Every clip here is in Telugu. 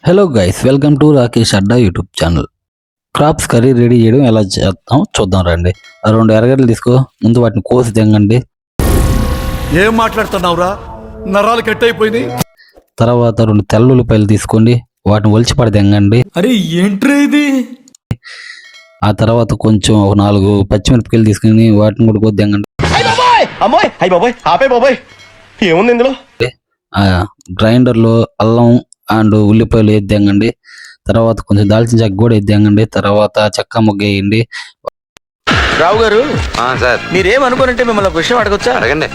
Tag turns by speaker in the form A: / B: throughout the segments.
A: Hello guys, welcome to Rakesh Adda YouTube channel. Crops curry ready చేయడం ఎలా చేద్దాం చూద్దాం రండి. ఆ 2 ఎర్రగడ్డలు తీసుకో, ముందు వాటిని కోసి తెంగండి.
B: ఏం మాట్లాడుతున్నావురా, నరాలు కట్ అయిపోయినాయి.
A: తర్వాత 2 తెల్ల ఉల్లిపాయలు తీసుకోండి, వాటిని ఒలిచిపడి తెంగండి.
B: అరే ఏంట్రా ఇది?
A: ఆ తర్వాత కొంచెం ఒక 4 పచ్చిమిరపకాయలు తీసుకుని వాటిని కూడా కోసి తెంగండి.
C: ఏముంది ఇందులో?
A: గ్రైండర్లో అల్లం అండ్ ఉల్లిపాయలు వేసి తెంగండి. తర్వాత కొంచెం దాల్చిన చెక్క కూడా వేసి తెంగండి. తర్వాత చెక్క మొగ్గ వేయండి.
C: రావు గారు
D: సార్,
C: మీరేమనుకోనంటే మిమ్మల్ని ఒక విషయం అడగొచ్చా?
D: అడగండి.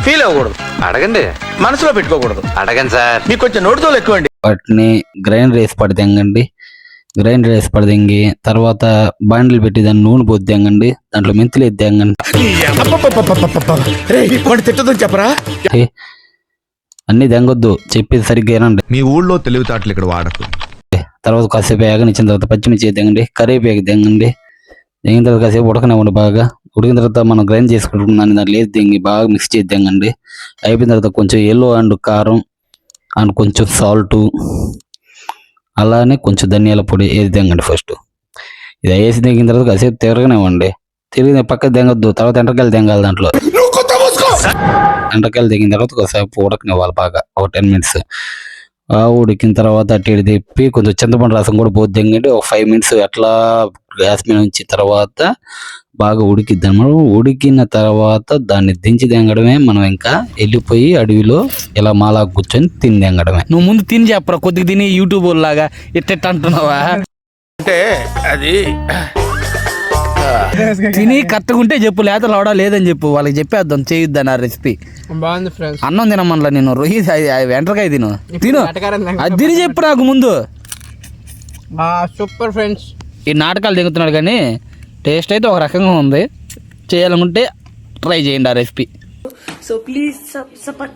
C: ఫీల్ అవ్వకూడదు,
D: అడగండి.
C: మనసులో పెట్టుకోకూడదు.
D: అడగండి సార్.
C: మీకు కొంచెం నోటితో ఎక్కువండి.
A: వాటిని గ్రైండర్ వేసి పడి తెంగండి. గ్రైండర్ వేసి పడి తెంగి తర్వాత బాండిల్ పెట్టి దాన్ని నూనె పోసి తెంగండి. దాంట్లో మెంతులు వేసి తెంగండి.
C: తిట్టదని చెప్పరా?
A: అన్ని తెంగొద్దు, చెప్పేది సరిగ్గా ఏనండి.
E: మీ ఊళ్ళో తెలివితేటలు ఇక్కడ వాడకు.
A: తర్వాత కాసేపు వేగనిచ్చిన తర్వాత పచ్చిమిర్చి తెంగండి, కరివేపాకు తెంగండి. తెంగిన తర్వాత కాసేపు ఉడకనివ్వండి. బాగా ఉడికిన తర్వాత మనం గ్రైండ్ చేసుకుంటున్నాను దాన్ని లేసి తెంగి బాగా మిక్స్ చేసి తెంగండి. అయిపోయిన తర్వాత కొంచెం ఎల్లో అండ్ కారం అండ్ కొంచెం సాల్ట్, అలానే కొంచెం ధనియాల పొడి వేసి తెంగండి. ఫస్ట్ ఇది వేసి తెంగిన తర్వాత కాసేపు తిరగనివ్వండి. తిరిగి పక్కన తెంగొద్దు, తర్వాత ఎండ్రకాయలు తెంగాలి. దాంట్లో ఎండ్రకాయలు తెగిన తర్వాత కాసేపు ఉడకనివ్వాలి బాగా, ఒక 10 minutes. ఉడికిన తర్వాత అటు తిప్పి కొంచెం చింతపండు రసం కూడా పోతే తెంగండి. ఒక 5 minutes అట్లా గ్యాస్ మీద ఉంచిన తర్వాత బాగా ఉడికిద్ది అన్నమాట. ఉడికిన తర్వాత దాన్ని దించి తెంగడమే. మనం ఇంకా వెళ్ళిపోయి అడవిలో ఇలా మాలా కూర్చొని తిని తెంగడమే.
F: నువ్వు ముందు తిని చెప్పరా, కొద్దిగా తిని యూట్యూబ్ లాగా ఇట్ట అంటున్నావా?
C: అంటే అది
F: తిని కట్టుకుంటే చెప్పు, లేత లోడా లేదని చెప్పు. వాళ్ళకి చెప్పేద్దాం, చేయొద్దని ఆ రెసిపీ.
G: బాగుంది ఫ్రెండ్స్.
F: అన్నం తినమనలా నేను, రొయ్యి వెంటకాయ తిను అది తిని చెప్పు నాకు ముందు.
G: Super friends.
F: ఈ నాటకాలు దిగుతున్నాడు కానీ టేస్ట్ అయితే ఒక రకంగా ఉంది. చేయాలనుకుంటే ట్రై చేయండి ఆ రెసిపీ.
H: So please subscribe.